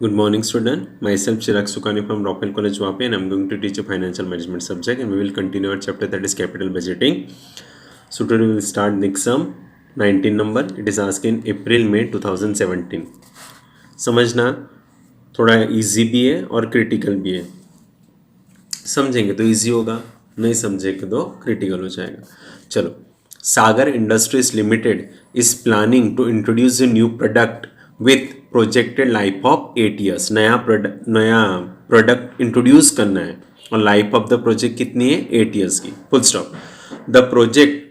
Good morning, student. Myself Chirag Sukhani from Rockwell College, Vapi, and I'm going to teach a financial management subject, and we will continue our chapter that is capital budgeting. So today we will start next sum, 19 number. It is asked in April-May 2017. समझना थोड़ा easy भी है और critical भी है. समझेंगे तो easy होगा, नहीं समझेंगे तो क्रिटिकल हो जाएगा. चलो. Sagar Industries Limited is planning to introduce a new product with projected life of 8 years. नया प्रोडक्ट इंट्रोड्यूस करना है और लाइफ ऑफ द प्रोजेक्ट कितनी है 8 years की. Full stop. The project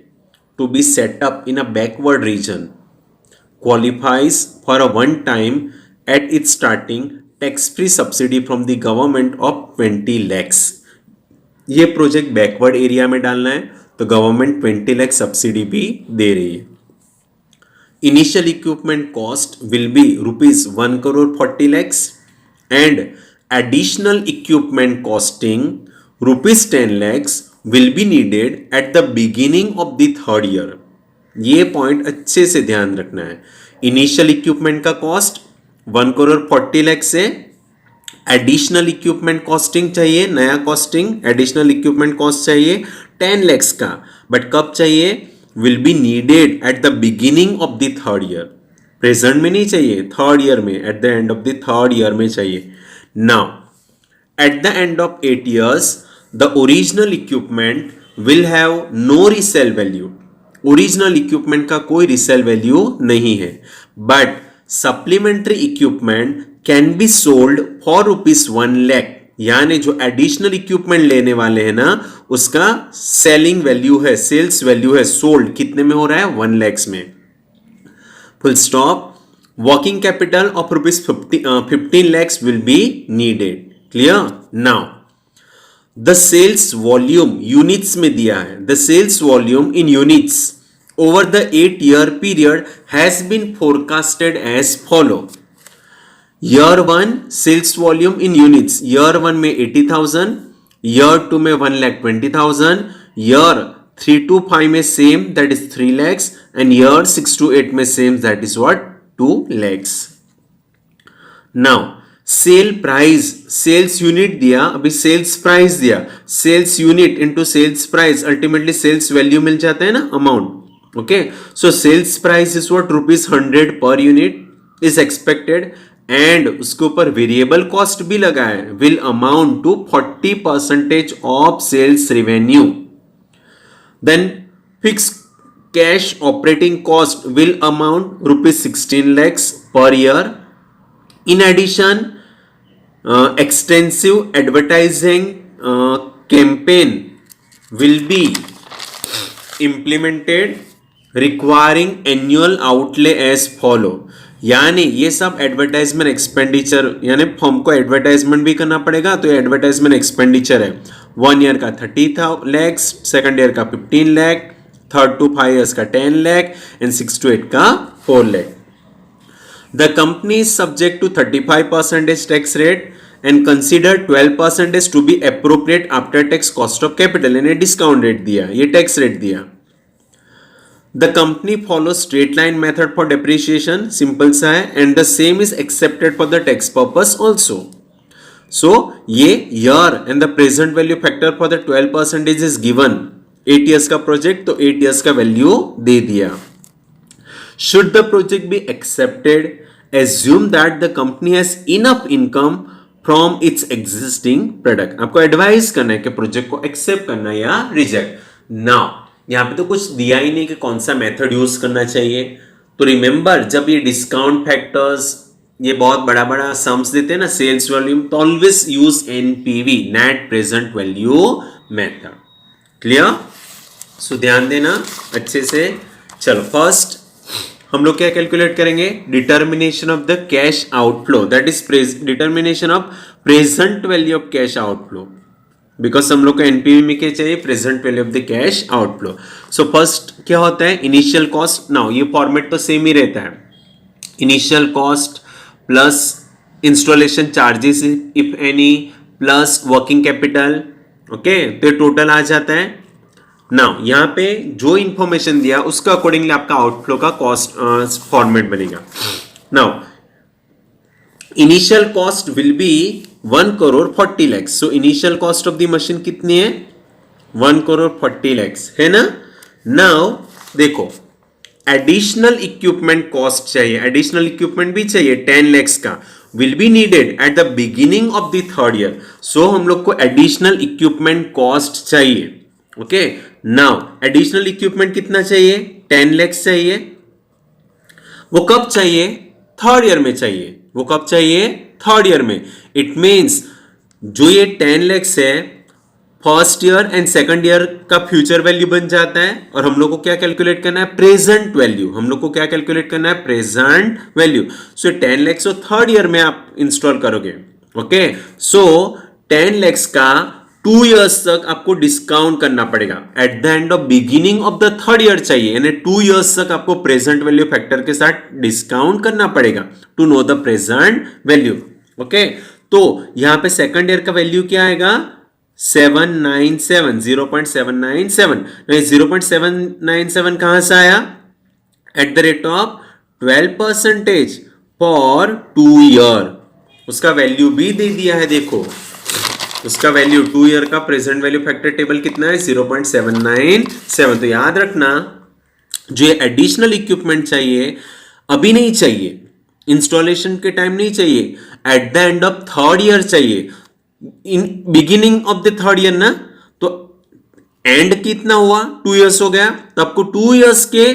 to be set up in a backward region qualifies for a one time at its starting tax free subsidy from the government of 20 lakhs. ये project backward area में डालना है तो government 20 lakh subsidy भी दे रही है. Initial equipment cost will B ₹1 crore 40 lakhs and additional equipment costing ₹10 lakhs will be needed at the beginning of the third year. ये पॉइंट अच्छे से ध्यान रखना है. इनिशियल इक्विपमेंट का कॉस्ट 1 crore 40 lakhs से एडिशनल इक्विपमेंट कॉस्टिंग चाहिए, नया कॉस्टिंग एडिशनल इक्विपमेंट कॉस्ट चाहिए 10 lakhs का, बट कब चाहिए? Will be needed at the beginning of the third year. Present में नहीं चाहिए, थर्ड ईयर में, at the end of the third year में चाहिए. Now at the end of 8 years the original equipment will have no resale value. Original equipment का कोई resale value नहीं है, but supplementary equipment can be sold for ₹1 lakh. यानी जो additional equipment लेने वाले हैं ना, उसका सेलिंग वैल्यू है, सेल्स वैल्यू है, सोल्ड कितने में हो रहा है? 1 lakhs में. Full stop. Working capital of ₹15 lakhs will be needed. Clear? Now the sales volume units में दिया है. The sales volume in units over the 8-year period has been forecasted as follow. Year 1 sales volume in units. Year 1 में 80,000, Year 2 में 1,20,000, Year 3 to 5 में same, that is 3 lakhs, and Year 6 to 8 में same, that is what? 2 lakhs. Now sale price, sales unit दिया, अभी sales price दिया, sales unit into sales price, ultimately sales value मिल जाता है ना, amount. Okay, so sales price is what? ₹100 per unit is expected, and उसके ऊपर variable cost भी लगा है, will amount to 40% of sales revenue. Then fix cash operating cost will amount ₹16 lakhs per year. In addition, extensive advertising campaign will be implemented requiring annual outlay as follow. यानी ये सब advertisement expenditure, यानी हमको advertisement भी करना पड़ेगा, तो ये एडवर्टाइजमेंट एक्सपेंडिचर है. 1 year का 30 lakhs, सेकेंड ईयर का 15 lakh, 3rd to 5 years का 10 lakh, एंड 6 to 8 का 4 lakh. The company is subject to 35% tax rate and consider 12% to be appropriate after tax cost of capital. इन्हें discount rate दिया, ये tax rate दिया. The company follows straight line method for depreciation, simple सा है, and the same is accepted for the tax purpose also. So ये year and the present value factor for the 12% is given. 8 years का project तो 8 years का value दे दिया. Should the project be accepted, assume that the company has enough income from its existing product. आपको advice करना है कि project को accept करना या रिजेक्ट. नाउ यहाँ पे तो कुछ दिया ही नहीं कि कौन सा मेथड यूज करना चाहिए. तो रिमेंबर, जब ये डिस्काउंट फैक्टर्स, ये बहुत बड़ा बड़ा सम्स देते हैं ना, सेल्स वॉल्यूम, तो always use NPV, net present value method. Clear? So ध्यान देना अच्छे से. चलो, फर्स्ट हम लोग क्या कैलकुलेट करेंगे? Determination of the cash outflow, that is determination of present value of cash outflow, because हम लोग को एनपीवी में क्या चाहिए? Present value of the cash outflow. So first क्या होता है? Initial cost. नाउ ये फॉर्मेट तो सेम ही रहता है. Initial cost plus installation charges if any plus working capital. Okay, तो टोटल आ जाता है. नाउ यहां पे जो इंफॉर्मेशन दिया उसका अकॉर्डिंगली आपका आउटफ्लो का कॉस्ट फॉर्मेट बनेगा. Now initial cost will be 1,40,00,000. So initial cost of the machine कितनी है? 1,40,00,000 है ना. नाउ देखो, एडिशनल इक्विपमेंट कॉस्ट चाहिए, एडिशनल इक्विपमेंट भी चाहिए 10 lakhs का, will be needed at the beginning of the third year. So हम लोग को एडिशनल इक्विपमेंट कॉस्ट चाहिए. ओके, नाउ एडिशनल इक्विपमेंट कितना चाहिए? 10 lakhs चाहिए. वो कब चाहिए? थर्ड ईयर में चाहिए. वो कब चाहिए? थर्ड ईयर में. इट मीन्स जो ये 10 lakhs है, first year and second year का फ्यूचर वैल्यू बन जाता है. और हम लोग को क्या कैलकुलेट करना है? Present value. हम लोग को क्या कैलकुलेट करना है? Present value. सो 10 lakhs तो थर्ड ईयर में आप इंस्टॉल करोगे. ओके, सो 10 lakhs का 2 years तक आपको डिस्काउंट करना पड़ेगा. Eight the end of beginning of the third year चाहिए, यानी 2 years तक आपको प्रेजेंट वैल्यू फैक्टर के साथ डिस्काउंट करना पड़ेगा to know the present value. Okay, तो यहां पे सेकंड ईयर का वैल्यू क्या आएगा? 797, 0.797. 0.797 कहां से आया? At the rate of 12% for 2 year. उसका वैल्यू भी दे दिया है. देखो, उसका वैल्यू 2 year का प्रेजेंट वैल्यू फैक्टर टेबल कितना है? 0.797. तो याद रखना, जो एडिशनल इक्विपमेंट चाहिए अभी नहीं चाहिए, इंस्टॉलेशन के टाइम नहीं चाहिए, at the end of third year चाहिए. In beginning of the third year ना, तो एंड कितना हुआ? 2 years हो गया. तो आपको 2 years के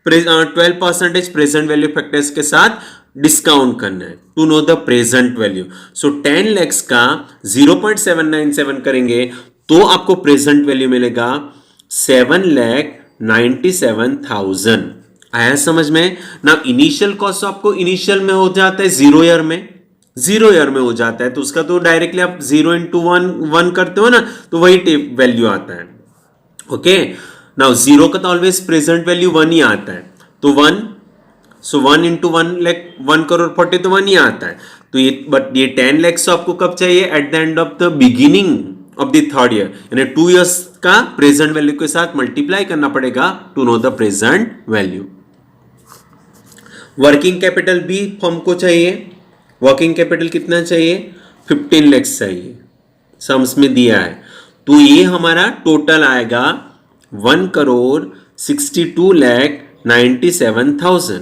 12% प्रेजेंट वैल्यू फैक्टर्स के साथ डिस्काउंट करना है to know the present value. So 10 lakhs का 0.797 करेंगे तो आपको प्रेजेंट वैल्यू मिलेगा 7,97,000. आया समझ में ना? इनिशियल कॉस्ट आपको इनिशियल में हो जाता है 0 ईयर में, 0 ईयर में हो जाता है, तो उसका तो डायरेक्टली आप 0 into 1 करते हो ना, तो वही वैल्यू आता है. ओके, नाउ 0 का तो ऑलवेज प्रेजेंट वैल्यू 1 ही आता है. तो 1, सो 1 into 1,40,00,000 तो 1 ही आता है. तो ये, बट ये 10 lakhs आपको कब चाहिए? At the end of the beginning of the third year, यानी 2 years का प्रेजेंट वैल्यू के साथ मल्टीप्लाई करना पड़ेगा to know the present value. Working capital भी हमको चाहिए. वर्किंग कैपिटल कितना चाहिए? 15 lakhs चाहिए. सम्स में दिया है. तो ये हमारा टोटल आएगा 1,62,97,000.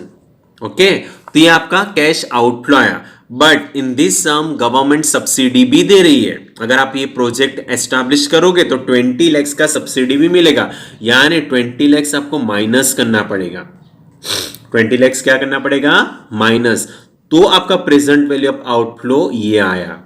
ओके, तो ये आपका कैश आउटफ्लो आया. But in this some government subsidy भी दे रही है. अगर आप ये प्रोजेक्ट एस्टैब्लिश करोगे तो 20 lakhs का सब्सिडी भी मिलेगा, यानी 20 lakhs आपको माइनस करना पड़ेगा. 20 lakhs क्या करना पड़ेगा? माइनस. तो आपका प्रेजेंट वैल्यू ऑफ आउटफ्लो ये आया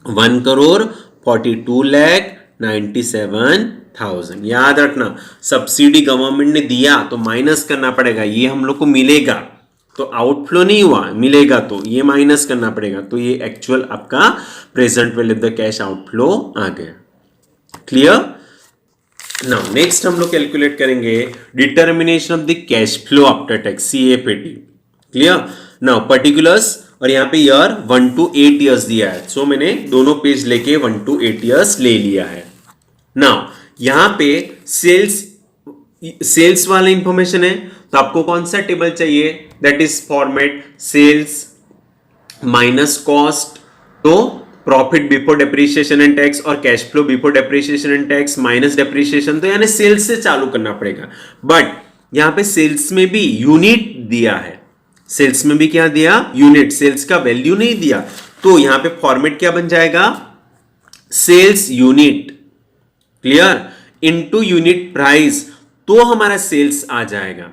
1,42,97,000. याद रखना, सब्सिडी गवर्नमेंट ने दिया तो माइनस करना पड़ेगा, ये हम लोग को मिलेगा. तो आउटफ्लो नहीं हुआ, मिलेगा तो ये माइनस करना पड़ेगा. तो ये एक्चुअल आपका present value of the cash outflow आ गया. क्लियर? नाउ नेक्स्ट हम लोग कैलकुलेट करेंगे determination of the cash flow after tax, CFAT. Clear? Now particulars, और यहां पे ईयर 1 to 8 years दिया है. सो मैंने दोनों पेज लेके 1 to 8 years ले लिया है. नाउ यहां पे सेल्स वाला इंफॉर्मेशन है, तो आपको कौन सा टेबल चाहिए? That is format sales minus cost. तो profit before depreciation and tax और cash flow before depreciation and tax minus depreciation, तो यानी सेल्स से चालू करना पड़ेगा. बट यहां पे सेल्स में भी यूनिट दिया है. सेल्स में भी क्या दिया? यूनिट. सेल्स का वैल्यू नहीं दिया. तो यहां पे फॉर्मेट क्या बन जाएगा? Sales unit. Clear? Into unit price, तो हमारा सेल्स आ जाएगा.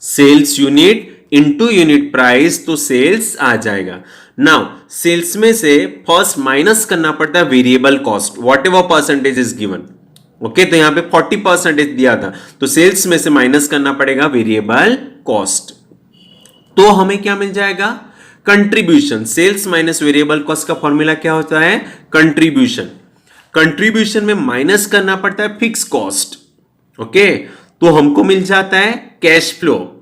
Sales unit into unit price, तो सेल्स आ जाएगा. नाउ सेल्स में से फर्स्ट माइनस करना पड़ता है variable cost, what ever percentage is given. Okay, तो यहां पे 40% दिया था, तो सेल्स में से माइनस करना पड़ेगा वेरिएबल कॉस्ट. तो हमें क्या मिल जाएगा? Contribution. Sales minus variable cost का फॉर्मूला क्या होता है? कंट्रीब्यूशन. कंट्रीब्यूशन में माइनस करना पड़ता है फिक्स कॉस्ट. ओके, तो हमको मिल जाता है cash flow.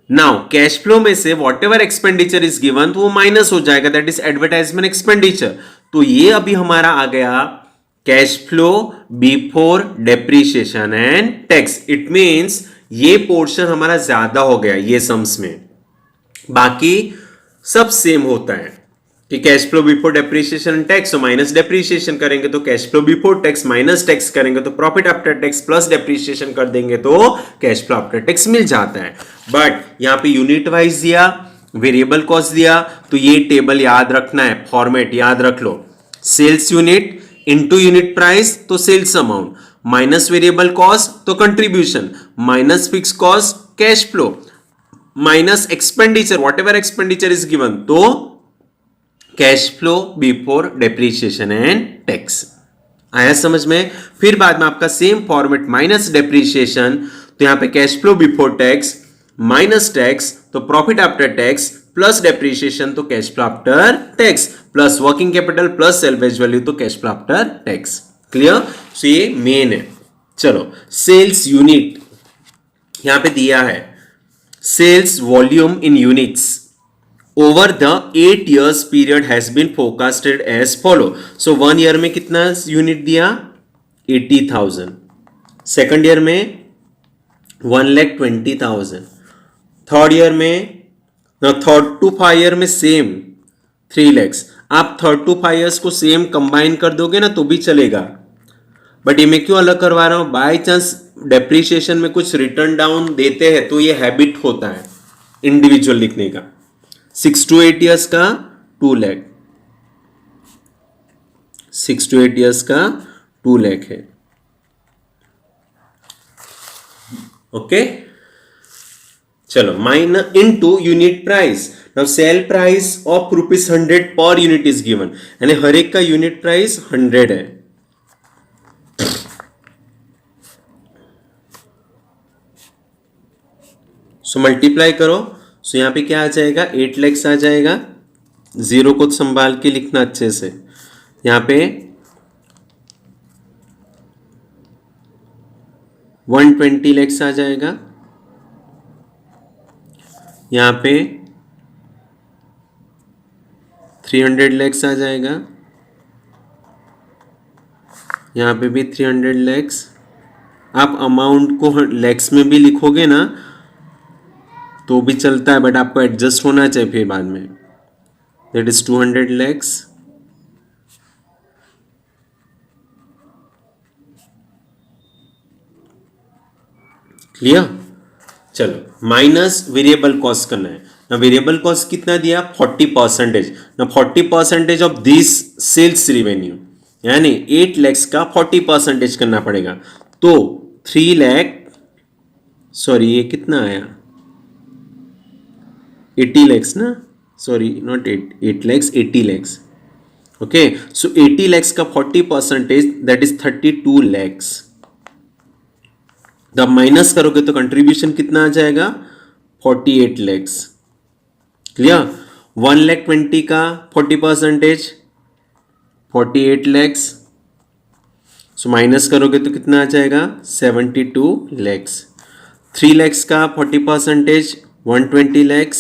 Now cash flow में से what ever expenditure is given, तो वो माइनस हो जाएगा, दैट इज एडवर्टाइजमेंट एक्सपेंडिचर. तो ये अभी हमारा आ गया cash flow before depreciation and tax. It means ये पोर्शन हमारा ज्यादा हो गया ये सम्स में. बाकी सब सेम होता है कि cash flow before depreciation tax, तो माइनस डेप्रिसिएशन करेंगे तो cash flow before tax, minus tax करेंगे तो profit after tax, plus depreciation कर देंगे तो कैश फ्लो आफ्टर टैक्स मिल जाता है। बट यहां पे यूनिट वाइज दिया, वेरिएबल कॉस्ट दिया, तो ये टेबल याद रखना है, फॉर्मेट याद रख लो। Sales unit into unit price तो sales amount, minus variable cost तो contribution, minus fix cost cash flow, minus expenditure whatever expenditure is given तो cash flow before depreciation and tax. आया समझ में? फिर बाद में आपका सेम फॉर्मेट, माइनस डेप्रिसिएशन तो यहां पे cash flow before tax, minus tax तो profit after tax, plus depreciation तो cash flow after tax, plus working capital plus salvage value तो cash flow after tax. Clear? So ये main है। चलो sales unit यहां पे दिया है, sales volume in units over the 8 years period has been forecasted as follow. So 1 year में कितना यूनिट दिया? 80,000. सेकंड ईयर में 1,20,000. थर्ड ईयर में, थर्ड टू 5 ईयर में सेम 3 lakhs. आप थर्ड टू 5 ईयर्स को सेम कंबाइन कर दोगे ना तो भी चलेगा, बट ये मैं क्यों अलग करवा रहा हूं? बाय चांस डेप्रिसिएशन में कुछ रिटर्न डाउन देते हैं तो ये हैबिट होता है इंडिविजुअल लिखने का। 6 to 8 ईयर्स का 2 लाख, 6 to 8 ईयर्स का 2 लाख है। ओके चलो, minus into unit price. Now sale price of ₹100 per unit is given, यानी हर एक का यूनिट प्राइस 100 है। सो मल्टीप्लाई करो, सो यहां पे क्या आ जाएगा? 8 lakhs आ जाएगा। जीरो को संभाल के लिखना अच्छे से। यहां पे 120 lakhs आ जाएगा, यहां पे 300 lakhs आ जाएगा, यहां पे भी 300 lakhs। आप अमाउंट को लैक्स में भी लिखोगे ना तो भी चलता है, बट आपको एडजस्ट होना चाहिए फिर बाद में। That is 200 lakhs। क्लियर? चलो, माइनस वेरिएबल कॉस्ट करना है ना। वेरिएबल कॉस्ट कितना दिया? 40%। ना 40% ऑफ दिस सेल्स रेवेन्यू, यानी 8 lakhs का 40% करना पड़ेगा। तो 3 लाख, सॉरी ये कितना आया? 80 lakhs ना, sorry not 8 lakhs, 80 lakhs। Okay, so 80 lakhs का 40% दैट इज 32 lakhs। जब माइनस करोगे तो कंट्रीब्यूशन कितना आ जाएगा? 48 lakhs। क्लियर? 1,20,000 का 40%, 48 lakhs। सो माइनस करोगे तो कितना आ जाएगा? 72 lakhs। 3 lakhs का 40%, 120 lakhs।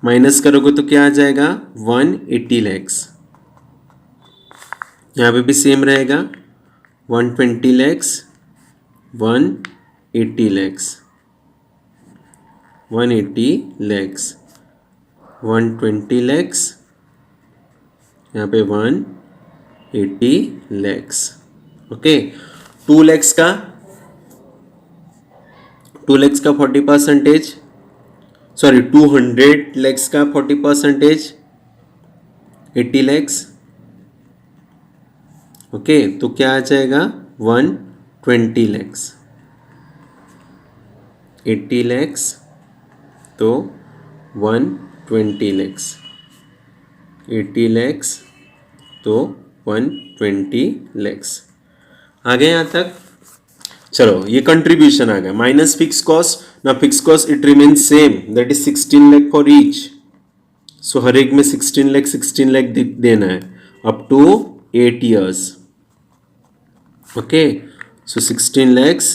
माइनस करोगे तो क्या आ जाएगा? 180 lakhs। यहां पे भी सेम रहेगा, 120 lakhs, 180 lakhs, 180 lakhs, 120 lakhs, यहां पे 180 lakhs। ओके, 2 lakhs का 40%, सॉरी 200 lakhs का 40%, 80 lakhs। ओके, तो क्या आ जाएगा? 120 lakhs। 80 lakhs तो 120 lakhs, 80 lakhs तो 120 lakhs। आ गए यहां तक? चलो, ये कंट्रीब्यूशन आ गया। माइनस फिक्स कॉस्ट, ना fix cost it remain same, that is 16 lakh for each. So हर एक में 16 लाख देना है up to 8 years। Okay, so 16 lakhs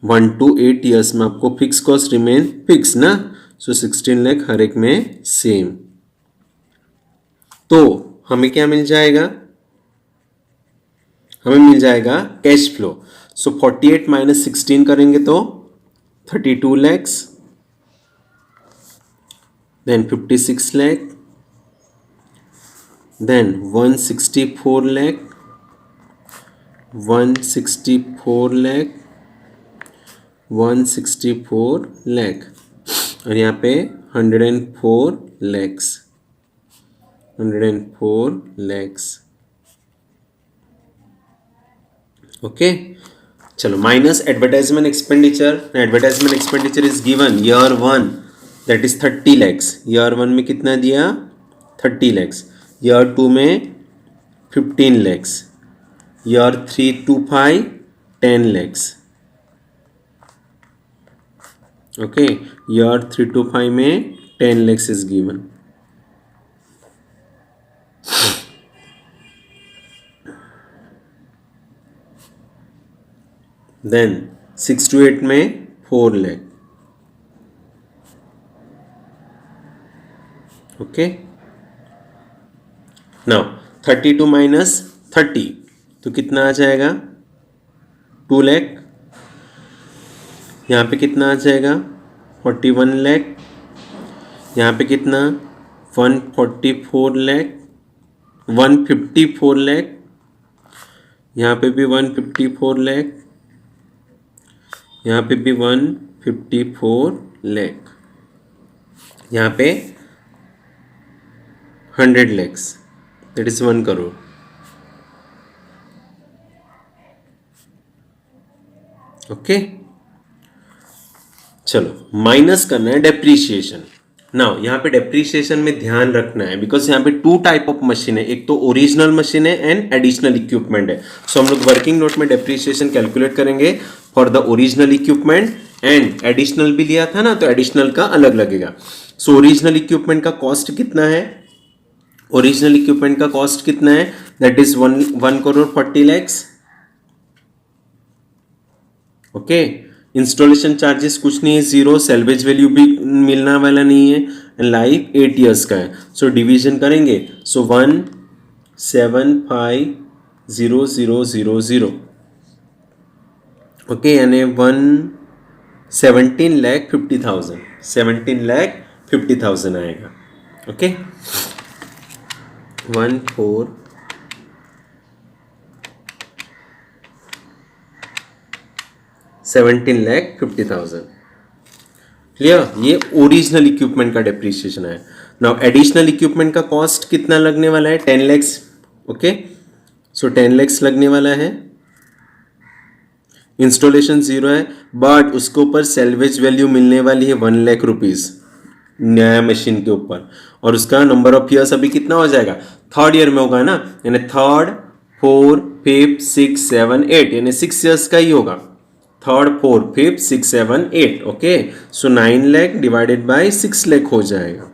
1 to 8 years में आपको फिक्स कॉस्ट रिमेन फिक्स ना, सो 16 लाख हर एक में सेम। तो हमें क्या मिल जाएगा? हमें मिल जाएगा कैश फ्लो। सो 48 माइनस 16 करेंगे तो 32 lakhs, then 56 lakh, then 164 lakh, 164 lakh, 164 lakh, और यहाँ पे 104 lakhs, 104 lakhs. ओके, चलो minus advertisement expenditure. Advertisement expenditure is given year 1 that is 30 lakhs. Year 1 में कितना दिया? 30 lakhs. ईयर 2 में 15 lakhs. Year 3 to 5 10 lakhs. Okay, year 3 to 5 में 10 lakhs is given. Then 6 to 8 में 4 lakh. ओके, नाउ 32 minus 30 तो कितना आ जाएगा? 2 lakh. यहाँ पे कितना आ जाएगा? 41 lakh. यहाँ पे कितना? 144 lakh, 154 lakh. यहाँ पे भी 154 lakh. यहाँ पे भी 154 lakh. यहाँ पे 100 lakhs, that is 1 crore. Okay, चलो माइनस करना है डेप्रीशिएशन. नाउ यहाँ पे डेप्रीशिएशन में ध्यान रखना है बिकॉज यहाँ पे 2 टाइप ऑफ मशीन है. एक तो ओरिजिनल मशीन है एंड एडिशनल इक्विपमेंट है. सो हम लोग वर्किंग नोट में डेप्रीशिएशन कैलकुलेट करेंगे for the original equipment and additional भी लिया था ना, तो एडिशनल का अलग लगेगा. सो ओरिजिनल इक्विपमेंट का कॉस्ट कितना है? ओरिजिनल इक्विपमेंट का कॉस्ट कितना है? That is 1 crore 40 lakhs. Okay, installation charges कुछ नहीं है, 0. सेल्वेज वैल्यू भी मिलना वाला नहीं है एंड लाइफ 8 years का है. सो डिवीजन करेंगे. सो 1750000. ओके, यानी 17,50,000, 17,50,000 आएगा. ओके, 17,50,000. क्लियर? ये ओरिजिनल इक्विपमेंट का डेप्रीशिएशन है. नाउ एडिशनल इक्विपमेंट का कॉस्ट कितना लगने वाला है? 10 lakhs. ओके, सो 10 lakhs लगने वाला है. इंस्टॉलेशन 0 है बट उसके ऊपर सेल्वेज वैल्यू मिलने वाली है 1 lakh रुपीज नया मशीन के ऊपर. और उसका नंबर ऑफ ईयर्स अभी कितना हो जाएगा? 3rd year में होगा ना, यानी 3rd, 4th, 5th, 6th, 7th, 8, यानी 6 years का ही होगा. 3rd, 4th, 5th, 6th, 7th, 8. Okay, so 9 lakh divided by 6 lakh हो जाएगा.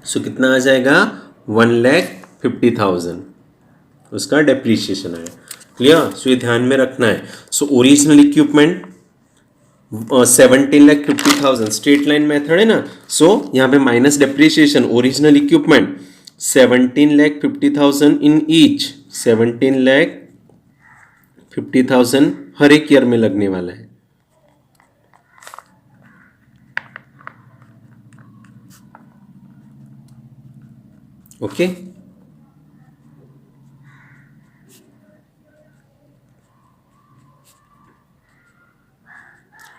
सो कितना आ जाएगा? 1,50,000 उसका डेप्रीशिएशन है. क्लियर? सो ये ध्यान में रखना है. So original equipment 17,50,000 straight line method है ना. सो यहाँ पे minus depreciation original equipment 17,50,000 in each. 17,50,000 हर एक ईयर में लगने वाला है. Okay,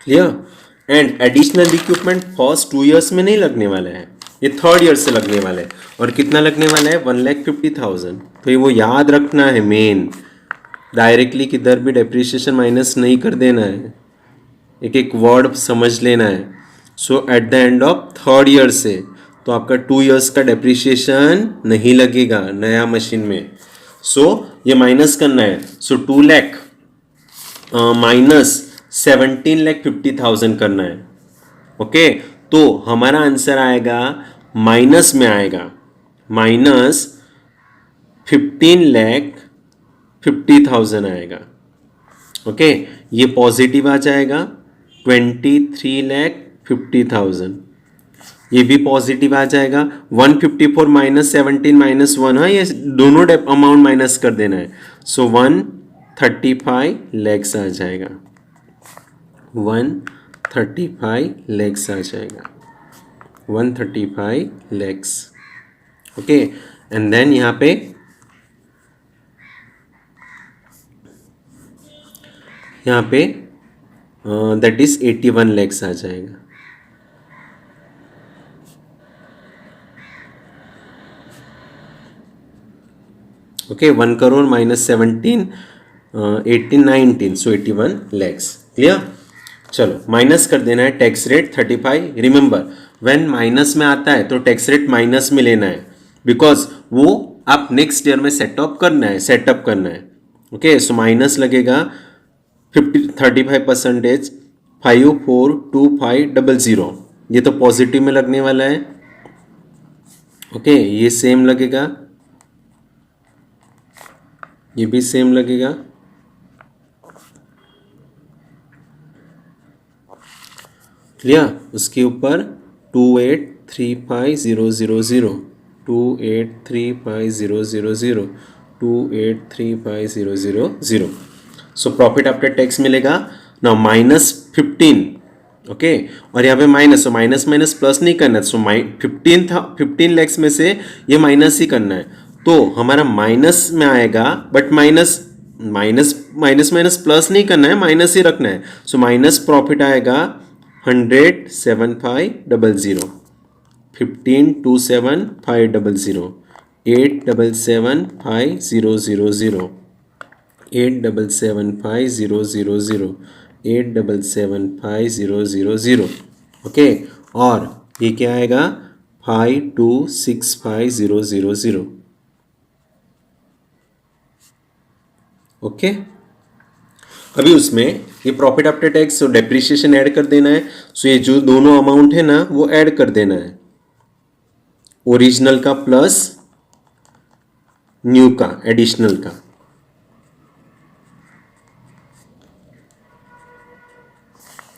clear? And additional equipment first 2 years में नहीं लगने वाला है, ये 3rd year से लगने वाला है. और कितना लगने वाला है? 1,50,000. तो ये वो याद रखना है मेन. डायरेक्टली किधर भी डेप्रीशिएशन माइनस नहीं कर देना है, एक एक वर्ड समझ लेना है. So at the end of 3rd year से तो आपका 2 years का डेप्रीशिएशन नहीं लगेगा नया मशीन में. सो ये माइनस करना है. सो 2 lakh माइनस 17,50,000 करना है. ओके, तो हमारा आंसर आएगा माइनस में आएगा माइनस 15,50,000 आएगा. ओके, ये पॉजिटिव आ जाएगा 23,50,000. ये भी पॉजिटिव आ जाएगा. 154 माइनस 17 माइनस 1. हाँ, ये दोनों अमाउंट माइनस कर देना है. सो 135 lakhs आ जाएगा. 135 lakhs आ जाएगा. 135 lakhs. ओके, एंड देन यहाँ पे दैट इज 81 lakhs आ जाएगा. ओके, 1 crore minus 17, 18, 19, सो 81 lakhs. क्लियर. चलो माइनस कर देना है. Tax rate 35. Remember when minus में आता है तो टैक्स रेट माइनस में लेना है, बिकॉज वो आप नेक्स्ट ईयर में सेटअप करना है. ओके, सो माइनस लगेगा 35%, 542500. ये तो पॉजिटिव में लगने वाला है. ओके, ये सेम लगेगा, ये भी सेम लगेगा. क्लियर. उसके ऊपर 2835000, 2835000, 2835000. सो प्रॉफिट आफ्टर टैक्स मिलेगा ना -15. ओके, और यहाँ पे माइनस, तो माइनस माइनस प्लस नहीं करना है. सो 15 लैक्स में से ये माइनस ही करना है, तो हमारा माइनस में आएगा. But minus minus minus minus plus नहीं करना है, माइनस ही रखना है. सो माइनस प्रॉफिट आएगा 100,7500, 15,27,500, 877,5000, 877,5000, 877,5000. ओके, और ये क्या आएगा 5265,000. ओके, अभी उसमें ये प्रॉफिट आफ्टर टैक्स और डेप्रिसिएशन ऐड कर देना है. सो ये जो दोनों अमाउंट है ना वो ऐड कर देना है, ओरिजिनल का प्लस न्यू का, एडिशनल का.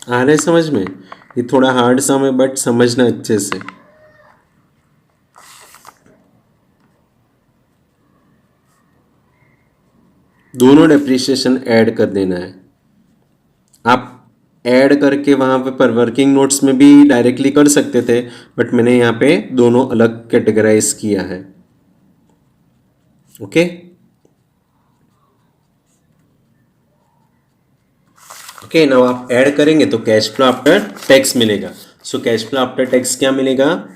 आ रहा है समझ में. ये थोड़ा हार्ड सम है बट समझना अच्छे से. दोनों डेप्रिसिएशन ऐड कर देना है. आप ऐड करके वहां पे पर वर्किंग नोट्स में भी डायरेक्टली कर सकते थे, बट मैंने यहाँ पे दोनों अलग कैटेगराइज किया है. ओके, ओके, नाउ आप ऐड करेंगे तो कैश फ्लो आफ्टर टैक्स मिलेगा. So cash flow after tax क्या मिलेगा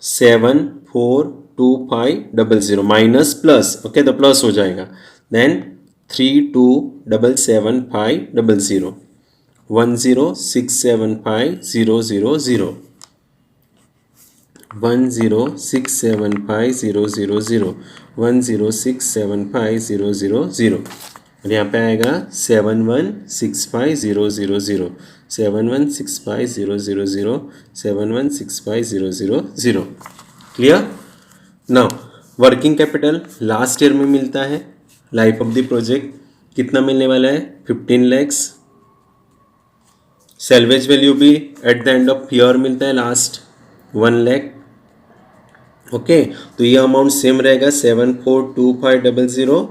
742500 माइनस प्लस. ओके, तो प्लस हो जाएगा. देन 32775000, 1067500, 1067500, 1067500. और यहाँ पे आएगा 7165,000, 7165,000, 7165,000. Clear. Now working capital last year में मिलता है, लाइफ ऑफ द प्रोजेक्ट कितना मिलने वाला है 15 lakhs. सेल्वेज वैल्यू भी eight the end of year मिलता है लास्ट 1 lakh. ओके, तो ये अमाउंट सेम रहेगा 742500,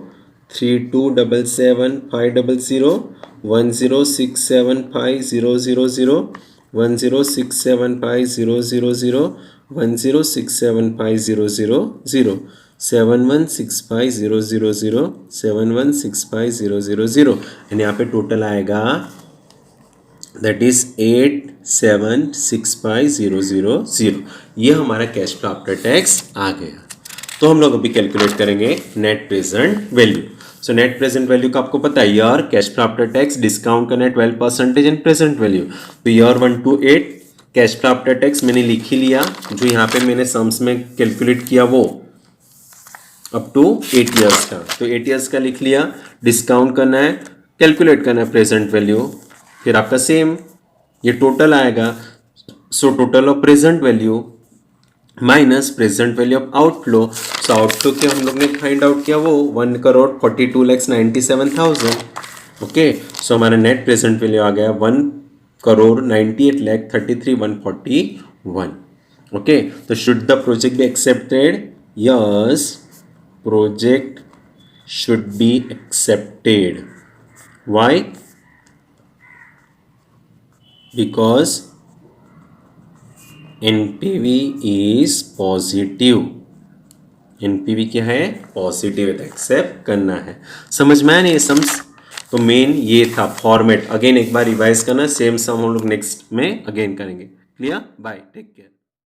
3277,500, 1067500, 1067500, 1067500, 7165,000, 7165,000. एंड यहाँ पे टोटल आएगा दैट इज 8765,000. ये हमारा कैश फ्लो आफ्टर टैक्स आ गया. तो हम लोग अभी कैलकुलेट करेंगे net present value. So net present value का आपको पता है year cash flow after tax discount करना है 12% एंड प्रेजेंट वैल्यू. तो year 1 to 8 cash flow after tax मैंने लिख ही लिया, जो यहाँ पे मैंने सम्स में कैलकुलेट किया वो अप टू 8 years का. तो 8 years का लिख लिया. डिस्काउंट करना है, कैलकुलेट करना है प्रेजेंट वैल्यू, फिर आपका सेम ये टोटल आएगा. So total of present value minus present value of outflow. So outflow के हम लोग ने फाइंड आउट किया वो 1,42,97,000. ओके, सो हमारा नेट प्रेजेंट वैल्यू आ गया 1,98,33,141. ओके, तो should the project be accepted. Yes, project should be accepted. Why? Because NPV is positive, NPV क्या है, पॉजिटिव है, एक्सेप्ट करना है। समझ में आया नहीं ये सम्स? तो मेन ये था फॉर्मेट। अगेन एक बार रिवाइज करना, सेम सम हम लोग नेक्स्ट में अगेन करेंगे। क्लियर? Bye, take care.